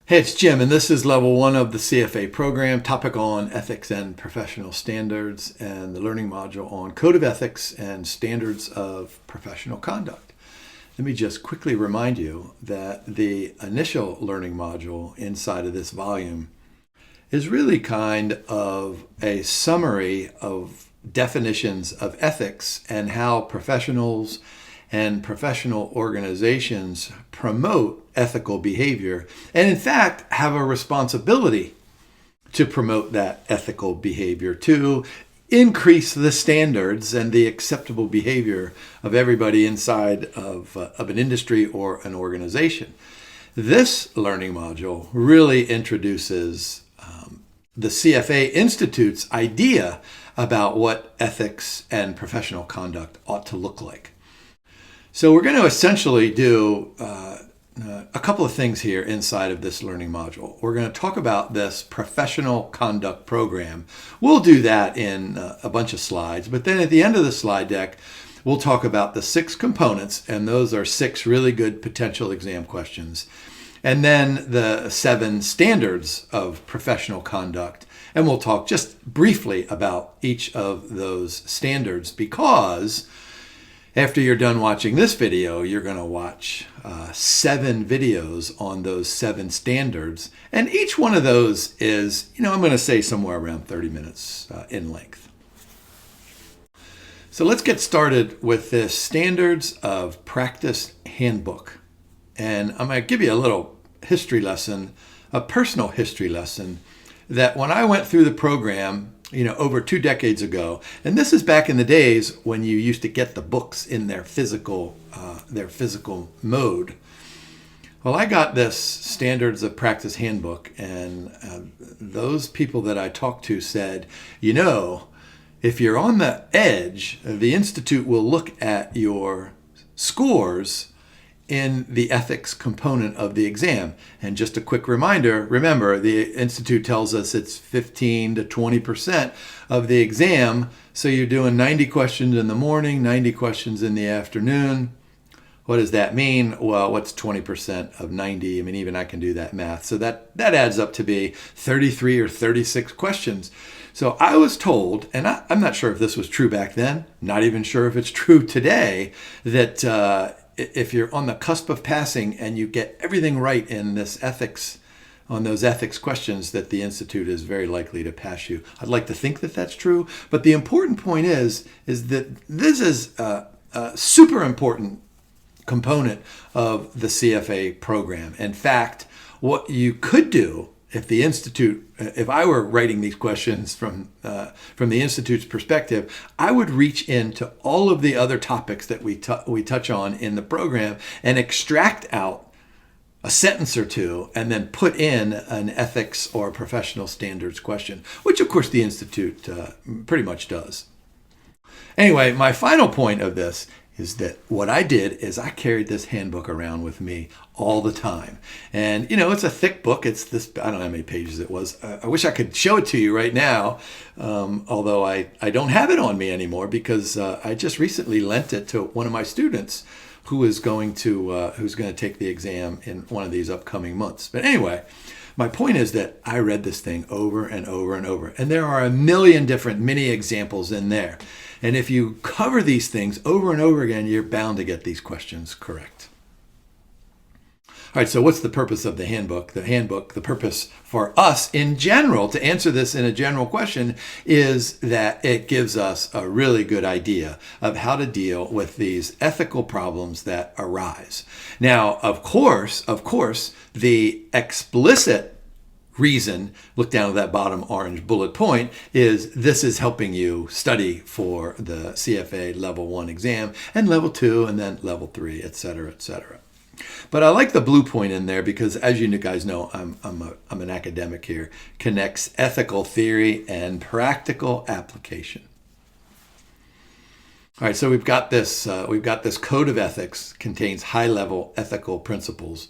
Hey, it's Jim, and this is level 1 of the CFA program, topic on ethics and professional standards, and the learning module on code of ethics and standards of professional conduct. Let me just quickly remind you that the initial learning module inside of this volume is really kind of a summary of definitions of ethics and how professionals and professional organizations promote ethical behavior, and in fact have a responsibility to promote that ethical behavior, to increase the standards and the acceptable behavior of everybody inside of an industry or an organization. This learning module really introduces the CFA Institute's idea about what ethics and professional conduct ought to look like. So we're going to essentially do a couple of things here inside of this learning module. We're going to talk about this professional conduct program. We'll do that in a bunch of slides, but then at the end of the slide deck, we'll talk about the 6 components, and those are 6 really good potential exam questions. And then the 7 standards of professional conduct, and we'll talk just briefly about each of those standards, because after you're done watching this video, you're going to watch 7 videos on those 7 standards. And each one of those is, I'm going to say somewhere around 30 minutes in length. So let's get started with this Standards of Practice Handbook. And I'm going to give you a little history lesson, a personal history lesson, that when I went through the program, over 2 decades ago, and this is back in the days when you used to get the books in their physical mode. Well, I got this Standards of Practice Handbook, and those people that I talked to said, if you're on the edge, the Institute will look at your scores in the ethics component of the exam. And just a quick reminder, remember, the Institute tells us it's 15 to 20% of the exam. So you're doing 90 questions in the morning, 90 questions in the afternoon. What does that mean? Well, what's 20% of 90? Even I can do that math. So that adds up to be 33 or 36 questions. So I was told, and I'm not sure if this was true back then, not even sure if it's true today, that if you're on the cusp of passing and you get everything right in this ethics, on those ethics questions, that the Institute is very likely to pass you. I'd like to think that that's true, but the important point is that this is a super important component of the CFA program. In fact, what you could do if the Institute, if I were writing these questions from the Institute's perspective, I would reach into all of the other topics that we touch on in the program and extract out a sentence or two and then put in an ethics or professional standards question, which of course the Institute pretty much does. Anyway, my final point of this is that what I did is I carried this handbook around with me all the time. And, it's a thick book. It's this, I don't know how many pages it was. I wish I could show it to you right now, although I don't have it on me anymore because I just recently lent it to one of my students who's going to take the exam in one of these upcoming months. But anyway, my point is that I read this thing over and over and over, and there are a million different mini examples in there. And if you cover these things over and over again, you're bound to get these questions correct. All right, so what's the purpose of the handbook? The purpose for us in general, to answer this in a general question, is that it gives us a really good idea of how to deal with these ethical problems that arise. Now, of course, the explicit reason, look down at that bottom orange bullet point, is this is helping you study for the CFA Level I exam and Level 2 and then Level 3, etc., etc. But I like the blue point in there because, as you guys know, I'm an academic here, connects ethical theory and practical application. All right, so we've got this code of ethics, contains high-level ethical principles,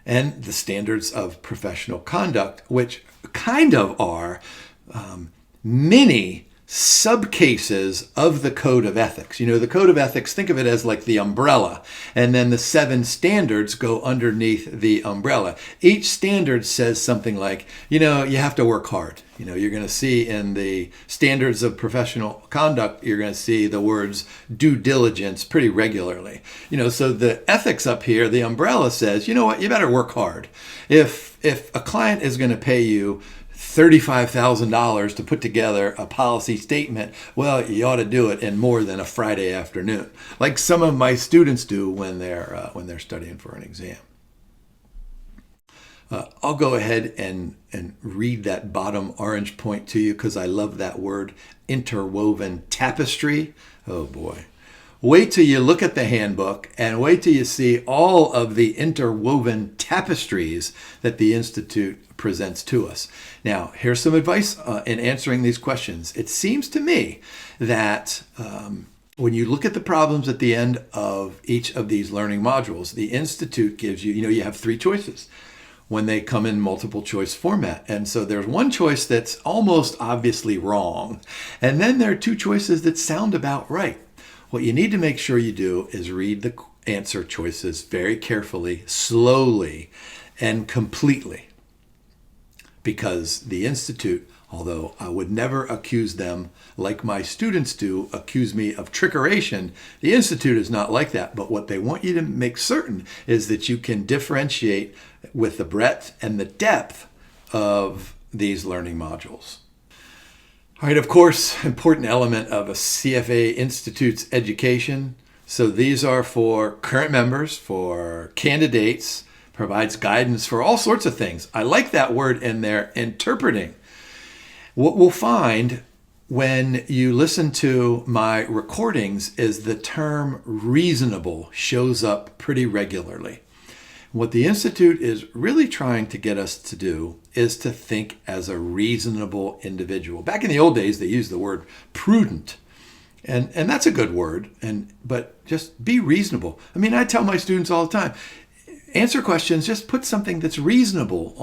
and the standards of professional conduct, which kind of are mini subcases of the code of ethics. The code of ethics, think of it as like the umbrella, and then the 7 standards go underneath the umbrella. Each standard says something like, you have to work hard. You're going to see in the standards of professional conduct, you're going to see the words due diligence pretty regularly. So the ethics up here, the umbrella says, you better work hard. If a client is going to pay you $35,000 to put together a policy statement, well, you ought to do it in more than a Friday afternoon, like some of my students do when they're studying for an exam. I'll go ahead and read that bottom orange point to you because I love that word, interwoven tapestry. Oh boy. Wait till you look at the handbook and wait till you see all of the interwoven tapestries that the Institute presents to us. Now, here's some advice in answering these questions. It seems to me that when you look at the problems at the end of each of these learning modules, the Institute gives you, you have 3 choices when they come in multiple choice format. And so there's one choice that's almost obviously wrong. And then there are 2 choices that sound about right. What you need to make sure you do is read the answer choices very carefully, slowly, and completely. Because the Institute, although I would never accuse them like my students do, accuse me of trickeration, the Institute is not like that. But what they want you to make certain is that you can differentiate with the breadth and the depth of these learning modules. All right, of course, important element of a CFA Institute's education. So these are for current members, for candidates, provides guidance for all sorts of things. I like that word in there, interpreting. What we'll find when you listen to my recordings is the term reasonable shows up pretty regularly. What the Institute is really trying to get us to do is to think as a reasonable individual. Back in the old days, they used the word prudent, and that's a good word, but just be reasonable. I tell my students all the time, answer questions, just put something that's reasonable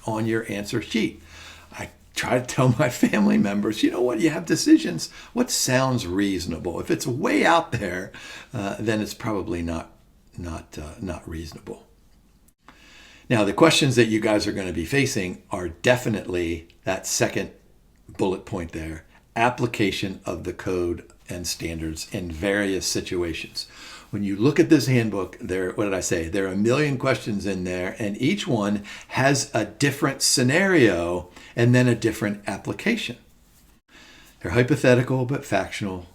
on your answer sheet. I try to tell my family members, you have decisions. What sounds reasonable? If it's way out there, then it's probably not reasonable. Now, the questions that you guys are going to be facing are definitely that second bullet point there, application of the code and standards in various situations. When you look at this handbook, there are a million questions in there, and each one has a different scenario and then a different application. They're hypothetical but factual.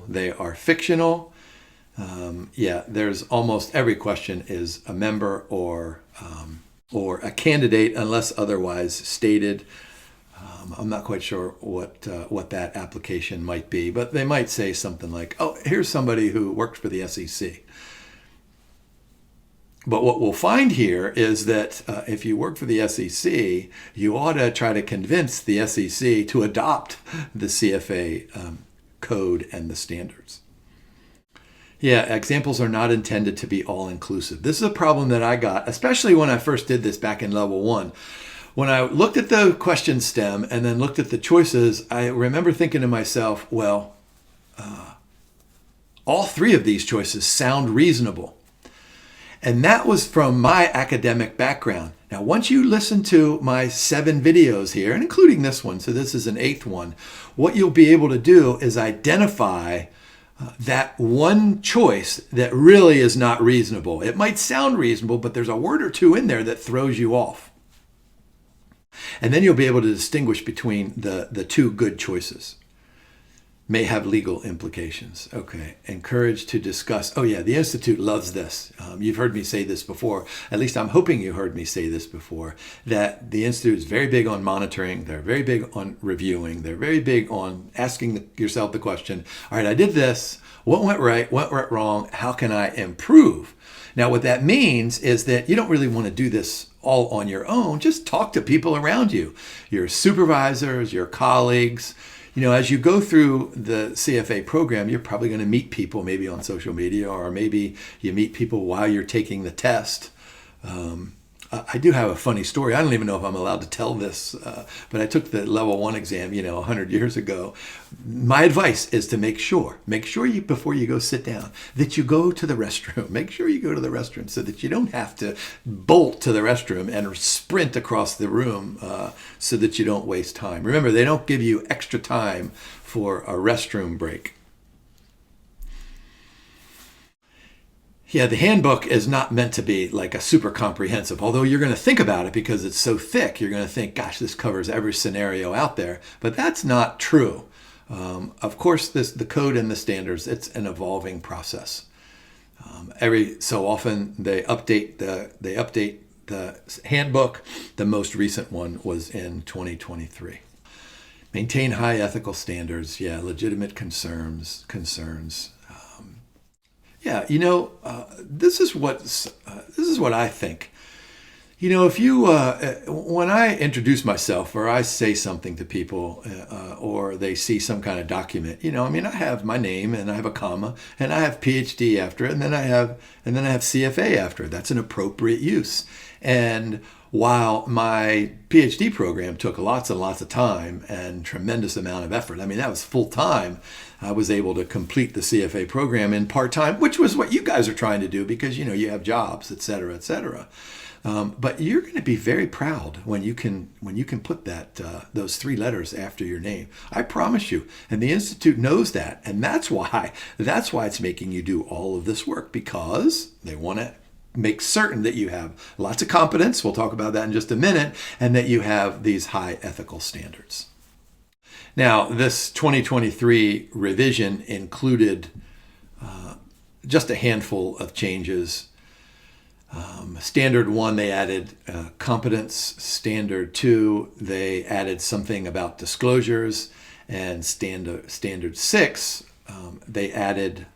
They are fictional. There's almost every question is a member or a candidate unless otherwise stated. I'm not quite sure what that application might be, but they might say something like, oh, here's somebody who works for the SEC. But what we'll find here is that if you work for the SEC, you ought to try to convince the SEC to adopt the CFA code and the standards. Yeah, examples are not intended to be all-inclusive. This is a problem that I got, especially when I first did this back in level 1. When I looked at the question stem and then looked at the choices, I remember thinking to myself, well, all 3 of these choices sound reasonable. And that was from my academic background. Now, once you listen to my 7 videos here, and including this one, so this is an 8th one, what you'll be able to do is identify that one choice that really is not reasonable. It might sound reasonable, but there's a word or 2 in there that throws you off. And then you'll be able to distinguish between the 2 good choices. May have legal implications. Okay. Encouraged to discuss. Oh yeah, the Institute loves this. You've heard me say this before. At least I'm hoping you heard me say this before, that the Institute is very big on monitoring. They're very big on reviewing. They're very big on asking yourself the question, all right, I did this. What went right? What went wrong? How can I improve? Now, what that means is that you don't really want to do this all on your own. Just talk to people around you, your supervisors, your colleagues. As you go through the CFA program, you're probably going to meet people maybe on social media, or maybe you meet people while you're taking the test. I do have a funny story. I don't even know if I'm allowed to tell this, but I took the level 1 exam, 100 years ago. My advice is to make sure you, before you go sit down, that you go to the restroom. Make sure you go to the restroom so that you don't have to bolt to the restroom and sprint across the room so that you don't waste time. Remember, they don't give you extra time for a restroom break. Yeah, the handbook is not meant to be like a super comprehensive, although you're going to think about it because it's so thick. You're going to think, gosh, this covers every scenario out there. But that's not true. Of course, the code and the standards, it's an evolving process. Every so often they update the handbook. The most recent one was in 2023. Maintain high ethical standards. Yeah, legitimate concerns. Yeah, this is what I think. If you when I introduce myself or I say something to people or they see some kind of document, I have my name and I have a comma and I have PhD after it and then I have CFA after it. That's an appropriate use. And while my PhD program took lots and lots of time and tremendous amount of effort, that was full time. I was able to complete the CFA program in part-time, which was what you guys are trying to do because, you have jobs, et cetera, et cetera. But you're going to be very proud when you can put those 3 letters after your name. I promise you. And the Institute knows that. And that's why it's making you do all of this work, because they want to make certain that you have lots of competence. We'll talk about that in just a minute. And that you have these high ethical standards. Now, this 2023 revision included just a handful of changes. Standard 1, they added competence. Standard 2, they added something about disclosures. And standard 6, they added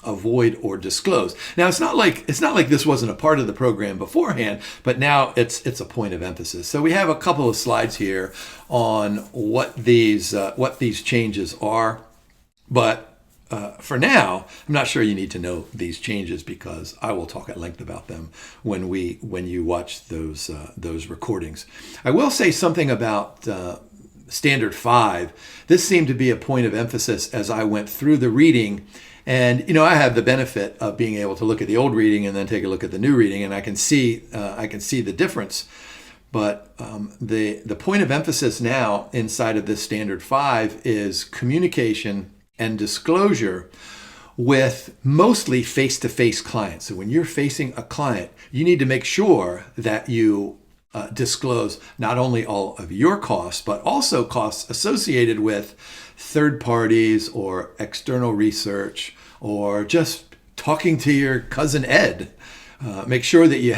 avoid or disclose. Now, it's not like this wasn't a part of the program beforehand, but now it's a point of emphasis. So we have a couple of slides here on what these changes are, but for now, I'm not sure you need to know these changes because I will talk at length about them when you watch those recordings. I will say something about Standard 5. This seemed to be a point of emphasis as I went through the reading. And, I have the benefit of being able to look at the old reading and then take a look at the new reading, and I can see the difference. But the point of emphasis now inside of this Standard 5 is communication and disclosure with mostly face-to-face clients. So when you're facing a client, you need to make sure that you disclose not only all of your costs, but also costs associated with third parties or external research or just talking to your cousin Ed. Make sure that you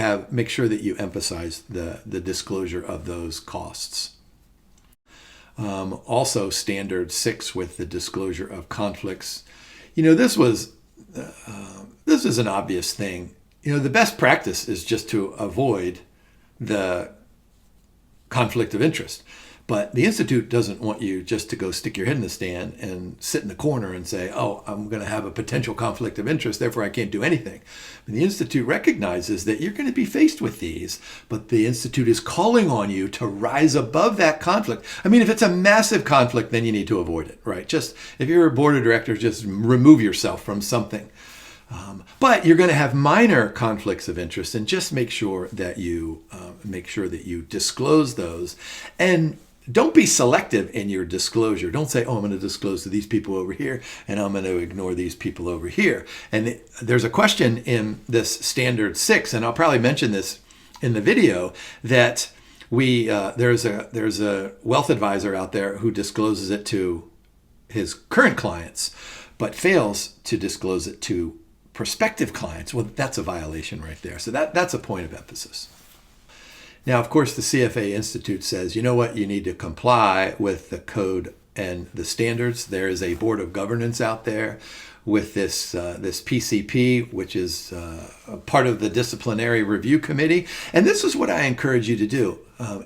emphasize the disclosure of those costs. Also, Standard 6 with the disclosure of conflicts. This is an obvious thing. The best practice is just to avoid the conflict of interest. But the Institute doesn't want you just to go stick your head in the sand and sit in the corner and say, oh, I'm going to have a potential conflict of interest, therefore I can't do anything. And the Institute recognizes that you're going to be faced with these, but the Institute is calling on you to rise above that conflict. If it's a massive conflict, then you need to avoid it, right? Just if you're a board of directors, just remove yourself from something. But you're going to have minor conflicts of interest, and just make sure that you disclose those. And don't be selective in your disclosure. Don't say, oh, I'm going to disclose to these people over here, and I'm going to ignore these people over here. And there's a question in this Standard 6, and I'll probably mention this in the video, that there's a wealth advisor out there who discloses it to his current clients, but fails to disclose it to prospective clients. Well, that's a violation right there. So that's a point of emphasis. Now, of course, the CFA Institute says, you know what, you need to comply with the code and the standards. There is a board of governance out there with this PCP, which is a part of the disciplinary review committee. And this is what I encourage you to do.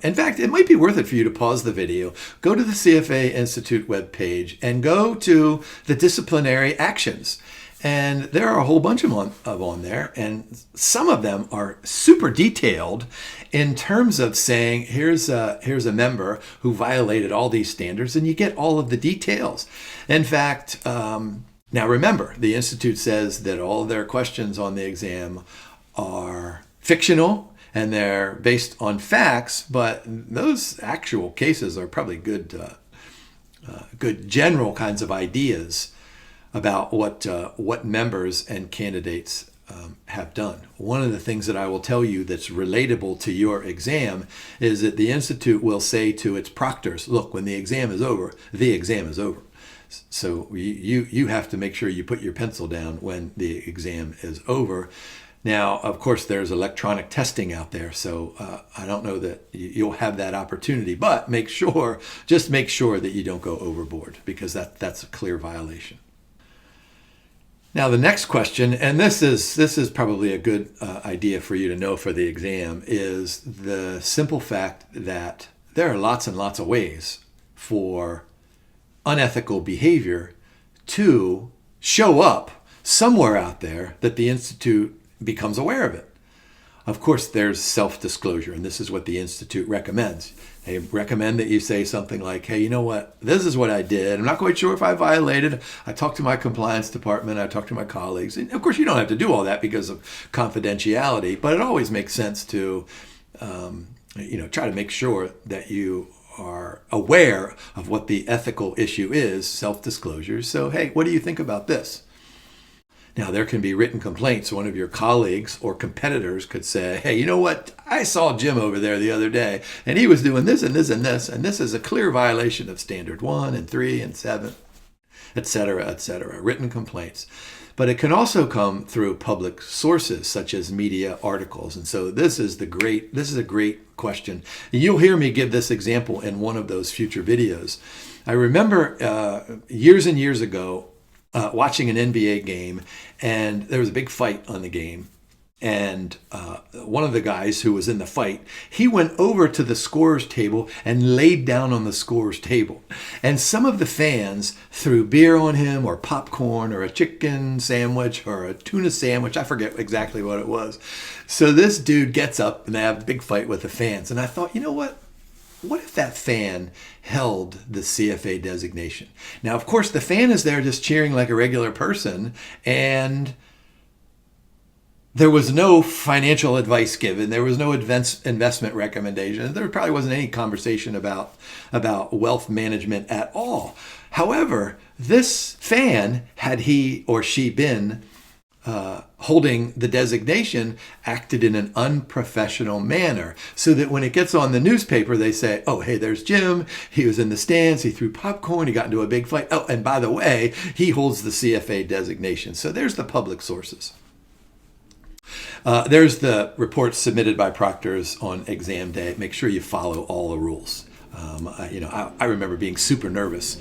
In fact, it might be worth it for you to pause the video, go to the CFA Institute webpage, and go to the disciplinary actions. And there are a whole bunch of on there, and some of them are super detailed in terms of saying, here's a member who violated all these standards, and you get all of the details. In fact, now remember, the Institute says that all of their questions on the exam are fictional and they're based on facts, but those actual cases are probably good general kinds of ideas about what members and candidates have done. One of the things that I will tell you that's relatable to your exam is that the Institute will say to its proctors, look, when the exam is over, the exam is over. So you have to make sure you put your pencil down when the exam is over. Now, of course, there's electronic testing out there, so I don't know that you'll have that opportunity, but just make sure that you don't go overboard, because that's a clear violation. Now, the next question, and this is probably a good idea for you to know for the exam, is the simple fact that there are lots and lots of ways for unethical behavior to show up somewhere out there that the Institute becomes aware of it. Of course, there's self-disclosure, and this is what the Institute recommends. They recommend that you say something like, hey, you know what? This is what I did. I'm not quite sure if I violated. I talked to my compliance department. I talked to my colleagues. And of course, you don't have to do all that because of confidentiality, but it always makes sense to try to make sure that you are aware of what the ethical issue is, self-disclosure. So, hey, what do you think about this? Now, there can be written complaints. One of your colleagues or competitors could say, hey, you know what? I saw Jim over there the other day, and he was doing this and this and this, and this is a clear violation of Standard 1 and 3 and 7, et cetera, written complaints. But it can also come through public sources, such as media articles. And so this is a great question. And you'll hear me give this example in one of those future videos. I remember years and years ago, watching an NBA game, and there was a big fight on the game. And one of the guys who was in the fight, he went over to the scorer's table and laid down on the scorer's table. And some of the fans threw beer on him, or popcorn, or a chicken sandwich, or a tuna sandwich. I forget exactly what it was. So this dude gets up and they have a big fight with the fans. And I thought, you know what? What if that fan held the CFA designation? Now, of course, the fan is there just cheering like a regular person, and there was no financial advice given. There was no investment recommendation. There probably wasn't any conversation about wealth management at all. However, this fan, had he or she been holding the designation, acted in an unprofessional manner, so that when it gets on the newspaper, they say, oh, hey, there's Jim. He was in the stands. He threw popcorn. He got into a big fight. Oh, and by the way, he holds the CFA designation. So there's the public sources. There's the reports submitted by proctors on exam day. Make sure you follow all the rules. I remember being super nervous.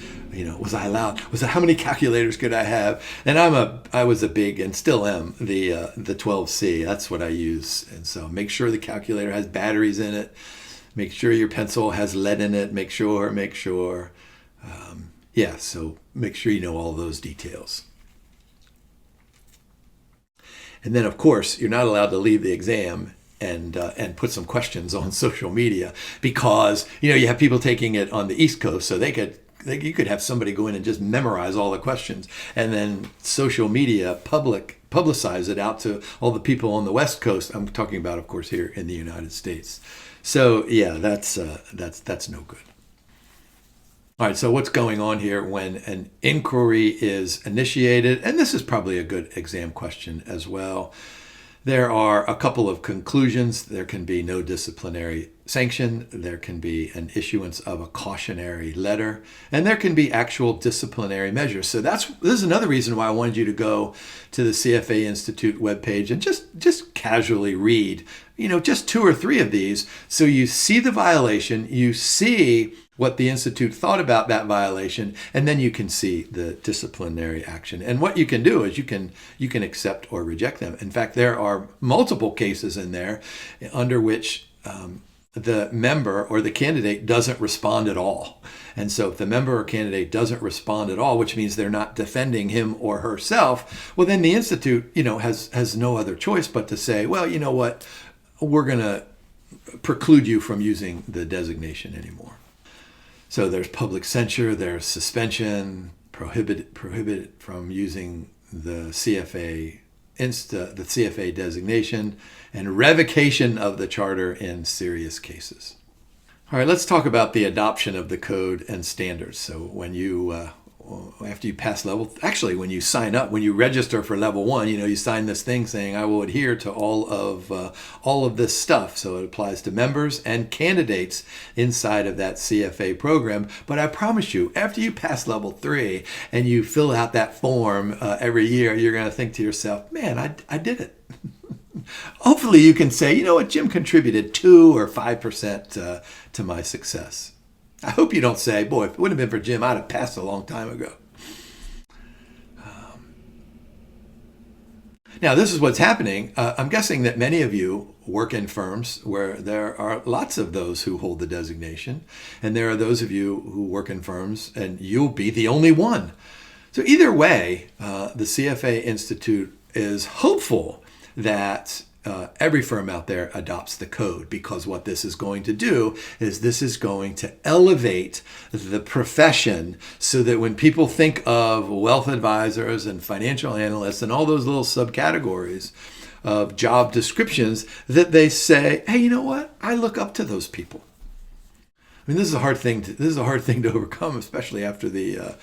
Was I allowed? How many calculators could I have? And I was a big, and still am, the 12C. That's what I use. And so make sure the calculator has batteries in it. Make sure your pencil has lead in it. Make sure. So make sure you know all those details. And then, of course, you're not allowed to leave the exam and put some questions on social media, because you have people taking it on the East Coast, so you could have somebody go in and just memorize all the questions, and then social media publicize it out to all the people on the West Coast. I'm talking about, of course, here in the United States. So yeah, that's no good. All right, so what's going on here when an inquiry is initiated? And this is probably a good exam question as well. There are a couple of conclusions. There can be no disciplinary sanction. There can be an issuance of a cautionary letter, and there can be actual disciplinary measures. So this is another reason why I wanted you to go to the CFA Institute webpage and just casually read, just 2 or 3 of these, so you see the violation, you see what the Institute thought about that violation, and then you can see the disciplinary action. And what you can do is you can accept or reject them. In fact, there are multiple cases in there under which the member or the candidate doesn't respond at all. And so if the member or candidate doesn't respond at all, which means they're not defending him or herself, well, then the institute, has no other choice but to say, well, you know what, we're going to preclude you from using the designation anymore. So there's public censure, there's suspension, prohibited from using the CFA the CFA designation, and revocation of the charter in serious cases. All right, let's talk about the adoption of the code and standards. So when you, after you pass when you sign up, when you register for level 1, you sign this thing saying, I will adhere to all of this stuff. So it applies to members and candidates inside of that CFA program. But I promise you, after you pass level 3 and you fill out that form every year, you're going to think to yourself, man, I did it. Hopefully you can say, you know what, Jim contributed 2 or 5% to my success. I hope you don't say, boy, if it wouldn't have been for Jim, I'd have passed a long time ago. Now, this is what's happening. I'm guessing that many of you work in firms where there are lots of those who hold the designation, and there are those of you who work in firms, and you'll be the only one. So either way, the CFA Institute is hopeful that every firm out there adopts the code, because what this is going to do is this is going to elevate the profession so that when people think of wealth advisors and financial analysts and all those little subcategories of job descriptions, that they say, hey, you know what? I look up to those people. I mean, this is a hard thing to overcome, especially after the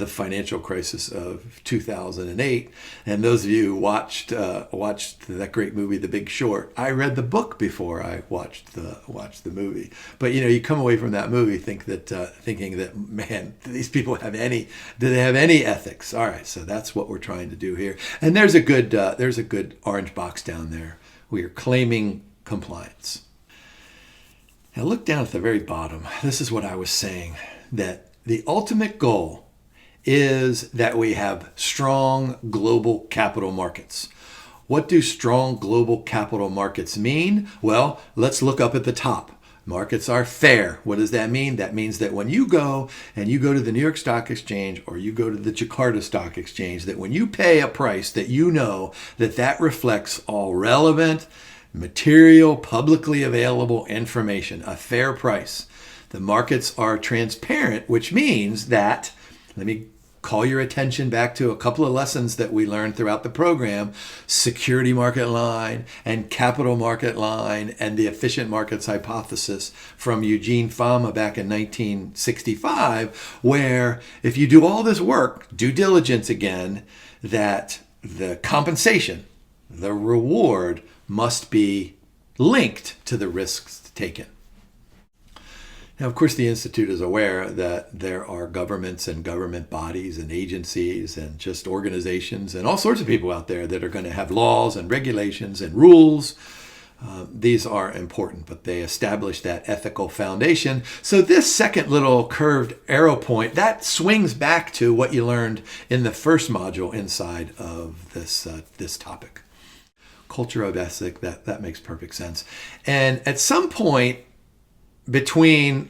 financial crisis of 2008. And those of you who watched that great movie, The Big Short, I read the book before I watched the movie. But you come away from that movie thinking that, man, do these people have any ethics? All right, so that's what we're trying to do here. And there's a good orange box down there. We are claiming compliance. Now look down at the very bottom. This is what I was saying, that the ultimate goal is that we have strong global capital markets. What do strong global capital markets mean? Well, let's look up at the top. Markets are fair. What does that mean? That means that when you go to the New York Stock Exchange or you go to the Jakarta Stock Exchange, that when you pay a price that that reflects all relevant, material, publicly available information, a fair price. The markets are transparent, which means that, let me call your attention back to a couple of lessons that we learned throughout the program, security market line and capital market line and the efficient markets hypothesis from Eugene Fama back in 1965, where if you do all this work, due diligence again, that the compensation, the reward, must be linked to the risks taken. Now, of course, the Institute is aware that there are governments and government bodies and agencies and just organizations and all sorts of people out there that are going to have laws and regulations and rules. These are important, but they establish that ethical foundation. So this second little curved arrow point, that swings back to what you learned in the first module inside of this topic. Culture of ethics, that makes perfect sense. And at some point between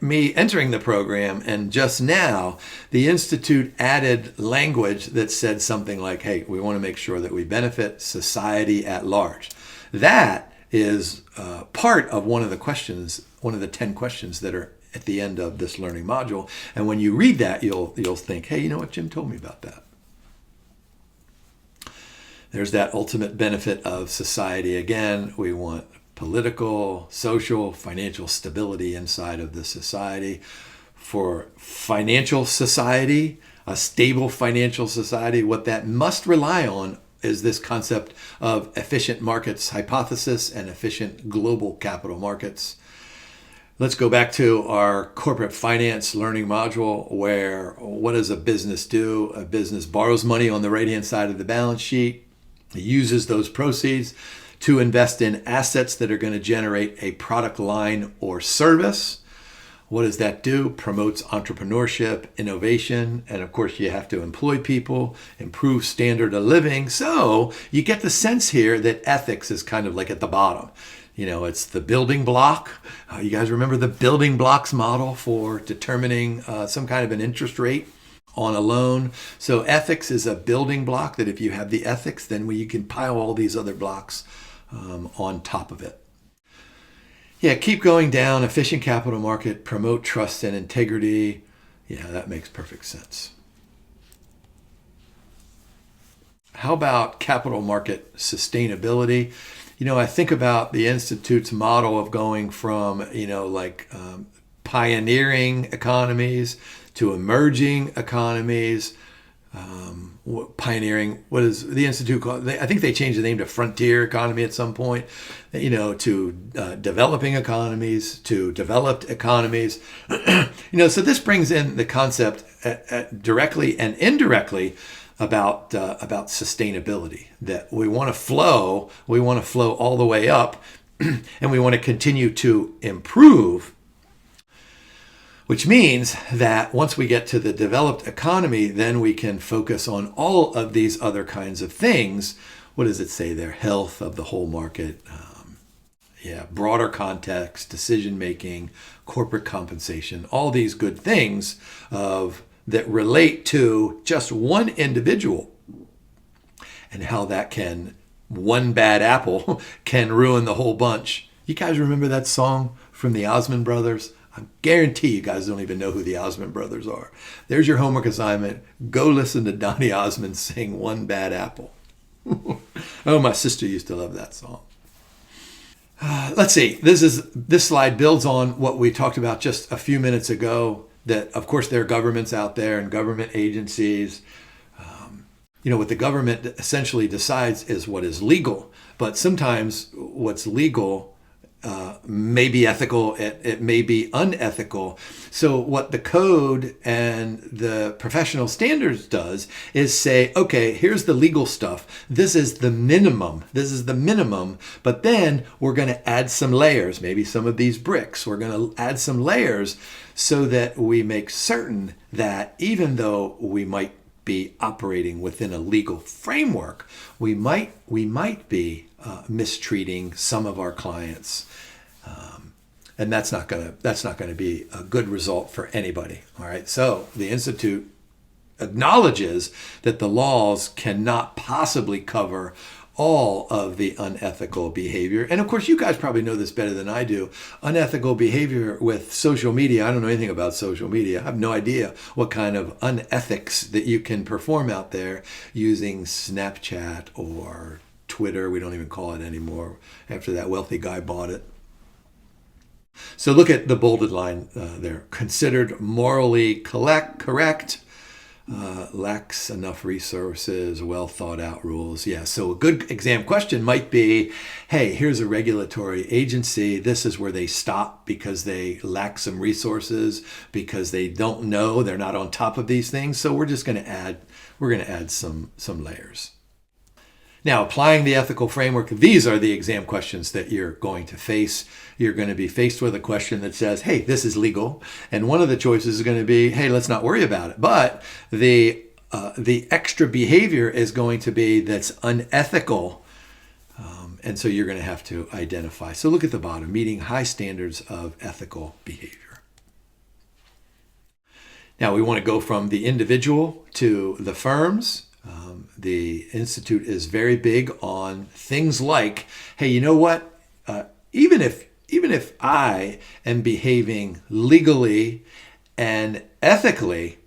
me entering the program and just now, the Institute added language that said something like, hey, we want to make sure that we benefit society at large. That is part of one of the 10 questions that are at the end of this learning module. And when you read that, you'll think, hey, you know what, Jim told me about that. There's that ultimate benefit of society. Again, we want political, social, financial stability inside of the society. For financial society, a stable financial society, what that must rely on is this concept of efficient markets hypothesis and efficient global capital markets. Let's go back to our corporate finance learning module, where what does a business do? A business borrows money on the right-hand side of the balance sheet. It uses those proceeds to invest in assets that are going to generate a product line or service. What does that do? Promotes entrepreneurship, innovation, and of course you have to employ people, improve standard of living. So you get the sense here that ethics is kind of like at the bottom. It's the building block. You guys remember the building blocks model for determining some kind of an interest rate on a loan? So ethics is a building block that if you have the ethics, then you can pile all these other blocks on top of it. Yeah, keep going down. Efficient capital market, promote trust and integrity. Yeah, that makes perfect sense. How about capital market sustainability? I think about the Institute's model of going from, pioneering economies to emerging economies. Pioneering, what is the Institute called? I think they changed the name to frontier economy at some point, to developing economies, to developed economies. So this brings in the concept directly and indirectly about sustainability, that we want to flow all the way up, and we want to continue to improve, which means that once we get to the developed economy, then we can focus on all of these other kinds of things. What does it say there? Health of the whole market, broader context, decision making, corporate compensation, all these good things that relate to just one individual, and how one bad apple can ruin the whole bunch. You guys remember that song from the Osmond Brothers? I guarantee you guys don't even know who the Osmond Brothers are. There's your homework assignment. Go listen to Donny Osmond sing One Bad Apple. Oh, my sister used to love that song. Let's see. This slide builds on what we talked about just a few minutes ago, that, of course, there are governments out there and government agencies. What the government essentially decides is what is legal. But sometimes what's legal may be ethical, it may be unethical. So what the code and the professional standards does is say, okay, here's the legal stuff. This is the minimum. But then we're going to add some layers, maybe some of these bricks. We're going to add some layers so that we make certain that even though we might be operating within a legal framework, we might be mistreating some of our clients, and that's not going to be a good result for anybody. All right. So the Institute acknowledges that the laws cannot possibly cover all of the unethical behavior. And of course, you guys probably know this better than I do. Unethical behavior with social media. I don't know anything about social media. I have no idea what kind of unethics that you can perform out there using Snapchat or Twitter. We don't even call it anymore after that wealthy guy bought it. So look at the bolded line there. Considered morally correct. Lacks enough resources, well thought out rules. Yeah, so a good exam question might be, hey, here's a regulatory agency. This is where they stop because they lack some resources, because they don't know, they're not on top of these things. So we're going to add some layers. Now, applying the ethical framework, these are the exam questions that you're going to face. You're going to be faced with a question that says, hey, this is legal. And one of the choices is going to be, hey, let's not worry about it. But the extra behavior is going to be that's unethical. And so you're going to have to identify. So look at the bottom, meeting high standards of ethical behavior. Now, we want to go from the individual to the firms. The Institute is very big on things like, hey, you know what? Even if I am behaving legally and ethically,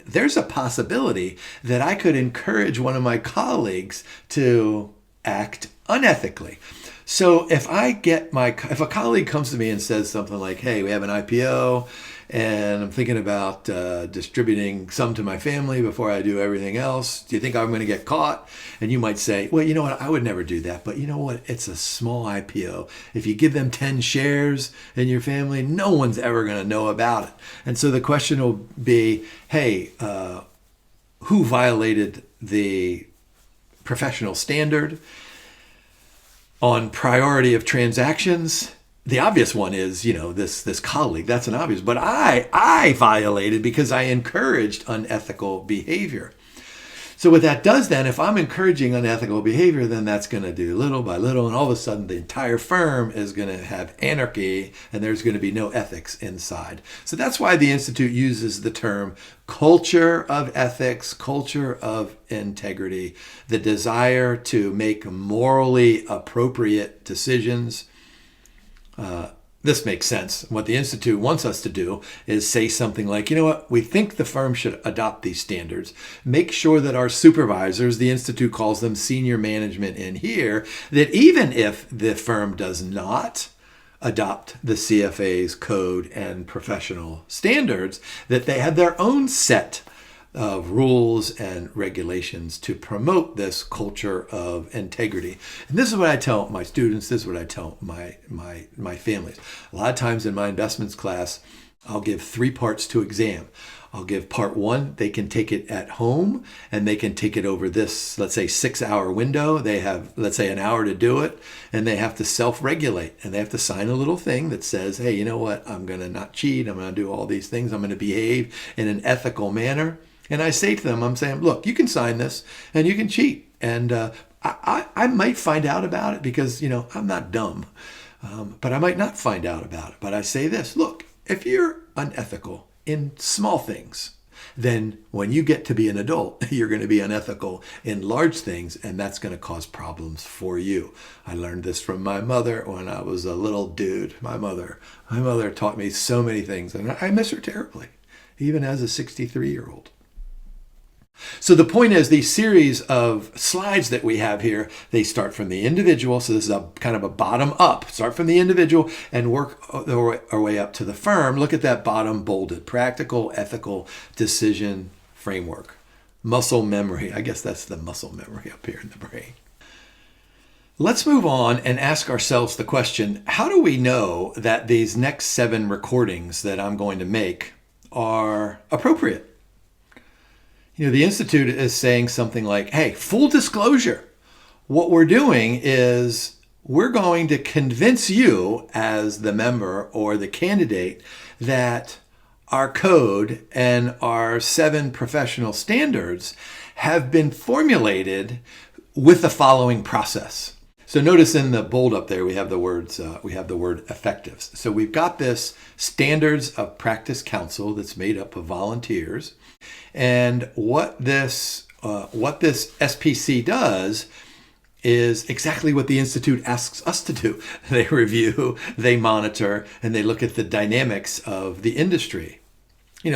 there's a possibility that I could encourage one of my colleagues to act unethically. So if a colleague comes to me and says something like, hey, we have an IPO and I'm thinking about distributing some to my family before I do everything else, do you think I'm going to get caught? And you might say, well, you know what, I would never do that. But you know what, it's a small IPO. If you give them 10 shares in your family, no one's ever going to know about it. And so the question will be, hey, who violated the professional standard on priority of transactions? The obvious one is, this colleague. That's an obvious. But I violated because I encouraged unethical behavior. So what that does then, if I'm encouraging unethical behavior, then that's going to do little by little, and all of a sudden the entire firm is going to have anarchy, and there's going to be no ethics inside. So that's why the Institute uses the term culture of ethics, culture of integrity, the desire to make morally appropriate decisions. This makes sense. What the Institute wants us to do is say something like, you know what, we think the firm should adopt these standards. Make sure that our supervisors, the Institute calls them senior management in here, that even if the firm does not adopt the CFA's code and professional standards, that they have their own set of rules and regulations to promote this culture of integrity. And this is what I tell my students, this is what I tell my families. A lot of times in my investments class, I'll give 3 parts to exam. I'll give part 1, they can take it at home, and they can take it over this, let's say, 6-hour window. They have, let's say, an hour to do it, and they have to self-regulate, and they have to sign a little thing that says, hey, you know what, I'm going to not cheat, I'm going to do all these things, I'm going to behave in an ethical manner. And I say to them, I'm saying, look, you can sign this and you can cheat. And I might find out about it because, I'm not dumb, but I might not find out about it. But I say this, look, if you're unethical in small things, then when you get to be an adult, you're going to be unethical in large things, and that's going to cause problems for you. I learned this from my mother when I was a little dude. My mother taught me so many things, and I miss her terribly, even as a 63-year-old. So the point is, these series of slides that we have here, they start from the individual. So this is a kind of a bottom up. Start from the individual and work our way up to the firm. Look at that bottom bolded. Practical, ethical decision framework. Muscle memory. I guess that's the muscle memory up here in the brain. Let's move on and ask ourselves the question, how do we know that these next 7 recordings that I'm going to make are appropriate? The Institute is saying something like, hey, full disclosure. What we're doing is we're going to convince you as the member or the candidate that our code and our 7 professional standards have been formulated with the following process. So notice in the bold up there, we have the word effectives. So we've got this standards of practice council that's made up of volunteers. And what this SPC does is exactly what the Institute asks us to do. They review, they monitor, and they look at the dynamics of the industry.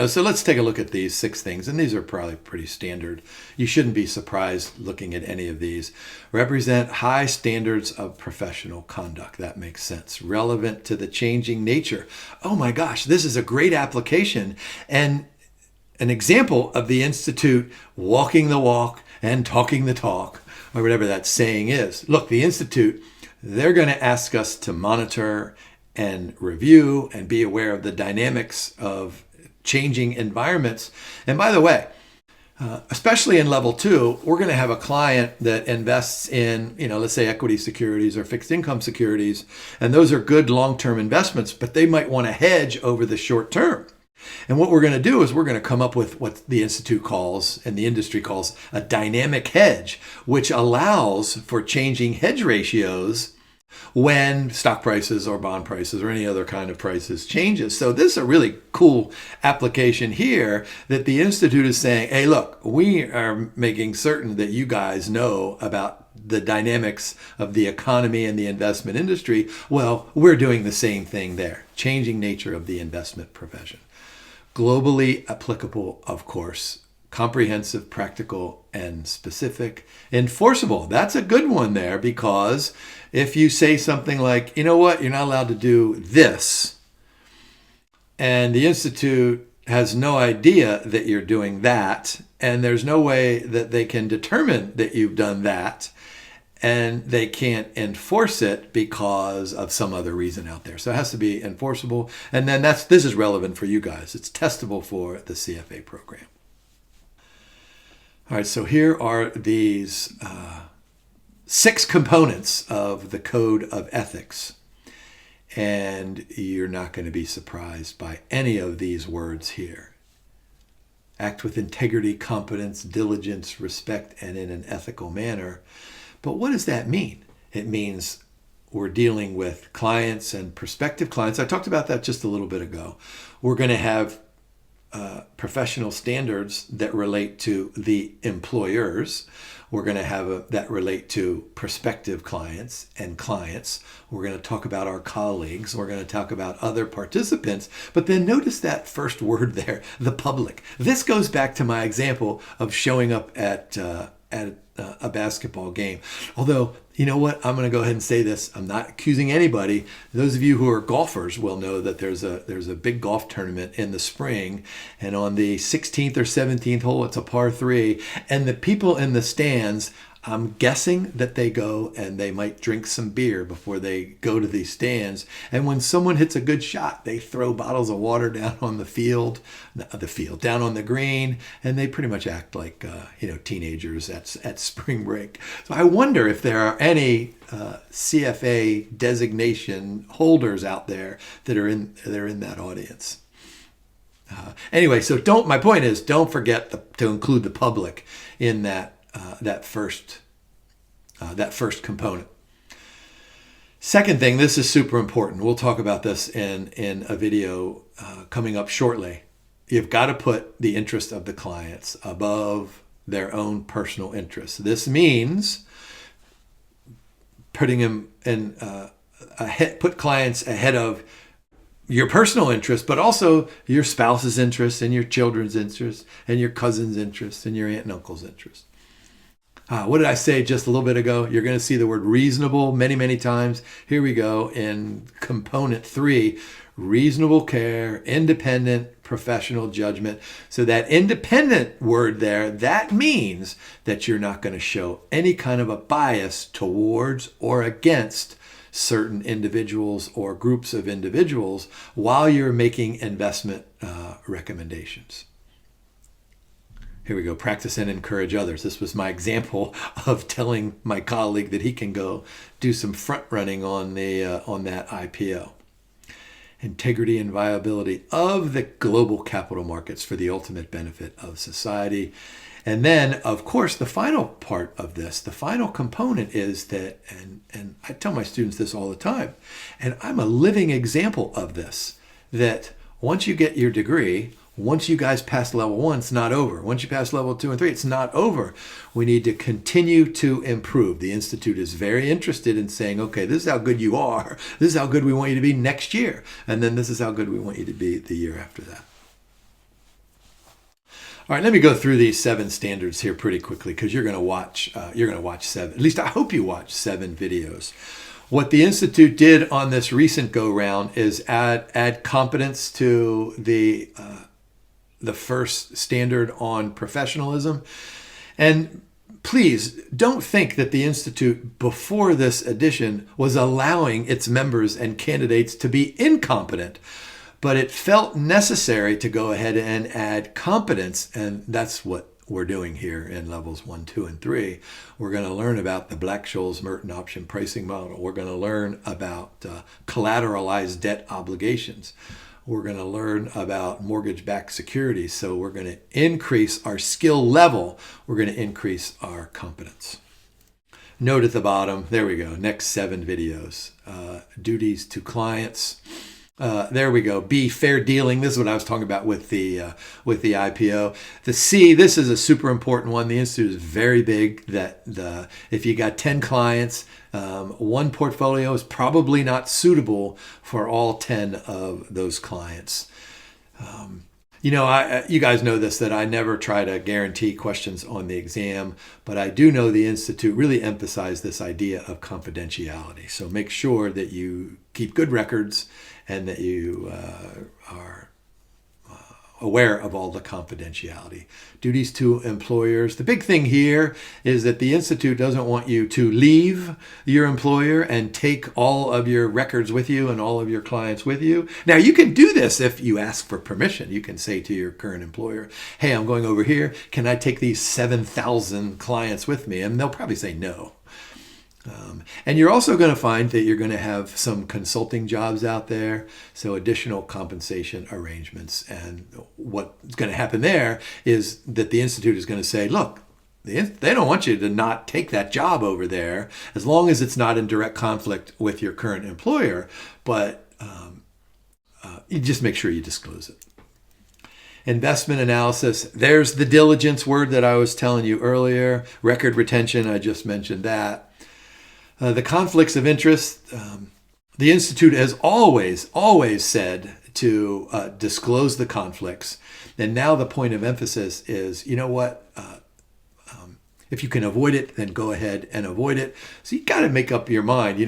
So let's take a look at these 6 things, and these are probably pretty standard. You shouldn't be surprised looking at any of these. Represent high standards of professional conduct. That makes sense. Relevant to the changing nature. Oh my gosh, this is a great application and an example of the Institute walking the walk and talking the talk, or whatever that saying is. Look, the Institute, they're going to ask us to monitor and review and be aware of the dynamics of changing environments. And by the way, especially in level 2, we're going to have a client that invests in, let's say equity securities or fixed income securities. And those are good long-term investments, but they might want to hedge over the short term. And what we're going to do is we're going to come up with what the Institute calls and the industry calls a dynamic hedge, which allows for changing hedge ratios when stock prices or bond prices or any other kind of prices changes. So this is a really cool application here that the Institute is saying, hey, look, we are making certain that you guys know about the dynamics of the economy and the investment industry. Well, we're doing the same thing there, changing nature of the investment profession. Globally applicable, of course, comprehensive, practical, and specific. Enforceable, that's a good one there, because if you say something like, you know what, you're not allowed to do this, and the Institute has no idea that you're doing that, and there's no way that they can determine that you've done that, and they can't enforce it because of some other reason out there. So it has to be enforceable. And then this is relevant for you guys. It's testable for the CFA program. All right, so here are these 6 components of the Code of Ethics. And you're not going to be surprised by any of these words here. act with integrity, competence, diligence, respect, and in an ethical manner. But what does that mean? It means we're dealing with clients and prospective clients. I talked about that just a little bit ago. We're going to have professional standards that relate to the employers. We're going to have that relate to prospective clients and clients. We're going to talk about our colleagues. We're going to talk about other participants. But then notice that first word there, the public. This goes back to my example of showing up at a basketball game. Although, you know what? I'm going to go ahead and say this. I'm not accusing anybody. Those of you who are golfers will know that there's a big golf tournament in the spring, and on the 16th or 17th hole, it's a par 3, and the people in the stands, I'm guessing that they go and they might drink some beer before they go to these stands. And when someone hits a good shot, they throw bottles of water down on down on the green, and they pretty much act like teenagers at spring break. So I wonder if there are any CFA designation holders out there that are in that audience. Anyway, so my point is, don't forget to include the public in that first component. Second thing, this is super important. We'll talk about this in a video coming up shortly. You've got to put the interest of the clients above their own personal interests. This means putting them in put clients ahead of your personal interest, but also your spouse's interest and your children's interest and your cousin's interest and your aunt and uncle's interest. What did I say just a little bit ago? You're going to see the word reasonable many, many times. Here we go in component 3, reasonable care, independent, professional judgment. So that independent word there, that means that you're not going to show any kind of a bias towards or against certain individuals or groups of individuals while you're making investment recommendations. Here we go. Practice and encourage others. This was my example of telling my colleague that he can go do some front running on that IPO. Integrity and viability of the global capital markets for the ultimate benefit of society. And then, of course, the final part of this, the final component is that, and I tell my students this all the time, and I'm a living example of this, that once you get your degree, once you guys pass level 1, it's not over. Once you pass level 2 and 3, it's not over. We need to continue to improve. The Institute is very interested in saying, okay, this is how good you are. This is how good we want you to be next year. And then this is how good we want you to be the year after that. All right, let me go through these 7 standards here pretty quickly because you're going to watch 7. At least I hope you watch 7 videos. What the Institute did on this recent go-round is add competence to the first standard on professionalism. And please don't think that the Institute before this edition was allowing its members and candidates to be incompetent, but it felt necessary to go ahead and add competence. And that's what we're doing here in levels 1, 2, and 3. We're going to learn about the Black-Scholes-Merton option pricing model. We're going to learn about collateralized debt obligations. We're going to learn about mortgage-backed securities. So we're going to increase our skill level. We're going to increase our competence. Note at the bottom, there we go, next 7 videos. Duties to clients. There we go. B, fair dealing. This is what I was talking about with the IPO. The C, this is a super important one. The Institute is very big that if you got 10 clients, one portfolio is probably not suitable for all 10 of those clients. You guys know this, that I never try to guarantee questions on the exam, but I do know the Institute really emphasized this idea of confidentiality. So make sure that you keep good records and that you are aware of all the confidentiality. Duties to employers. The big thing here is that the Institute doesn't want you to leave your employer and take all of your records with you and all of your clients with you. Now, you can do this if you ask for permission. You can say to your current employer, hey, I'm going over here. Can I take these 7,000 clients with me? And they'll probably say no. And you're also going to find that you're going to have some consulting jobs out there, so additional compensation arrangements. And what's going to happen there is that the Institute is going to say, look, they don't want you to not take that job over there as long as it's not in direct conflict with your current employer, but you just make sure you disclose it. Investment analysis, there's the diligence word that I was telling you earlier. Record retention, I just mentioned that. The conflicts of interest, the Institute has always said to disclose the conflicts. And now the point of emphasis is, you know what? If you can avoid it, then go ahead and avoid it. So you got to make up your mind,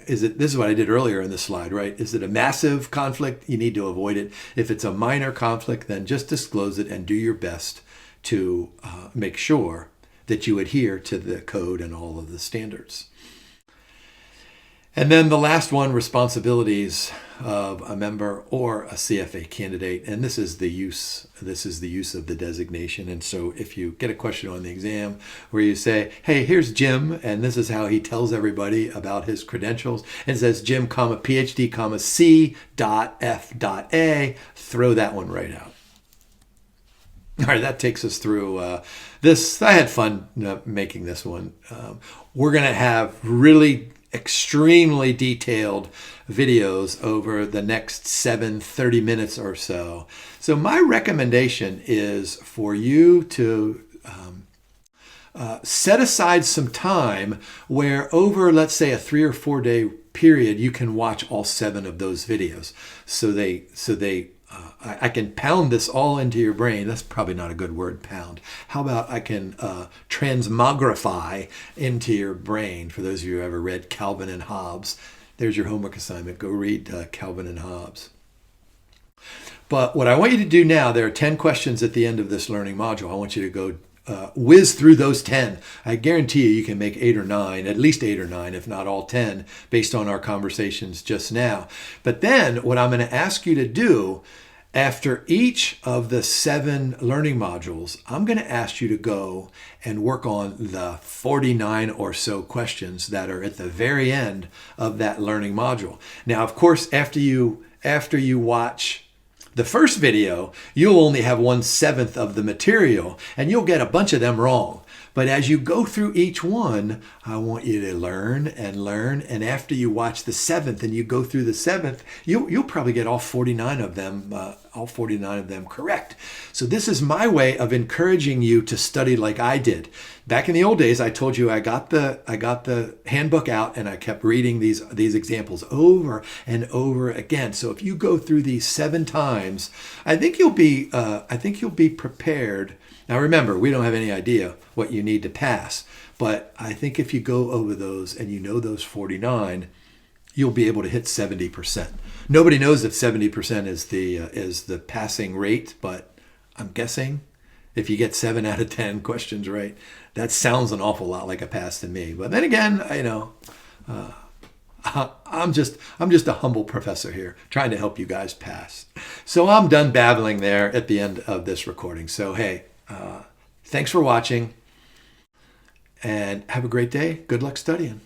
this is what I did earlier in the slide, right? Is it a massive conflict? You need to avoid it. If it's a minor conflict, then just disclose it and do your best to make sure that you adhere to the code and all of the standards. And then the last one, responsibilities of a member or a CFA candidate. And this is the use of the designation. And so if you get a question on the exam where you say, hey, here's Jim, and this is how he tells everybody about his credentials, and it says Jim, PhD, C.F.A, throw that one right out. All right, that takes us through this. I had fun making this one. We're going to have really extremely detailed videos over the next 30 minutes or so. So my recommendation is for you to set aside some time where over, let's say, a 3 or 4 day period, you can watch all 7 of those videos. I can pound this all into your brain. That's probably not a good word, pound. How about I can transmogrify into your brain? For those of you who ever read Calvin and Hobbes, there's your homework assignment. Go read Calvin and Hobbes. But what I want you to do now, there are 10 questions at the end of this learning module. I want you to go whiz through those 10. I guarantee you can make 8 or 9, at least 8 or 9, if not all 10, based on our conversations just now. But then what I'm going to ask you to do after each of the 7 learning modules, I'm going to ask you to go and work on the 49 or so questions that are at the very end of that learning module. Now, of course, after you watch the first video, you'll only have 1/7 of the material, and you'll get a bunch of them wrong. But as you go through each one, I want you to learn and learn. And after you watch the 7th and you go through the 7th, you'll probably get all 49 of them correct. So this is my way of encouraging you to study like I did. Back in the old days, I told you I got the handbook out and I kept reading these examples over and over again. So if you go through these 7 times, I think you'll be prepared. Now remember, we don't have any idea what you need to pass, but I think if you go over those and you know those 49, you'll be able to hit 70%. Nobody knows if 70% is the passing rate, but I'm guessing if you get 7 out of 10 questions right, that sounds an awful lot like a pass to me. But then again, I'm just a humble professor here trying to help you guys pass. So I'm done babbling there at the end of this recording. So hey, thanks for watching and have a great day. Good luck studying.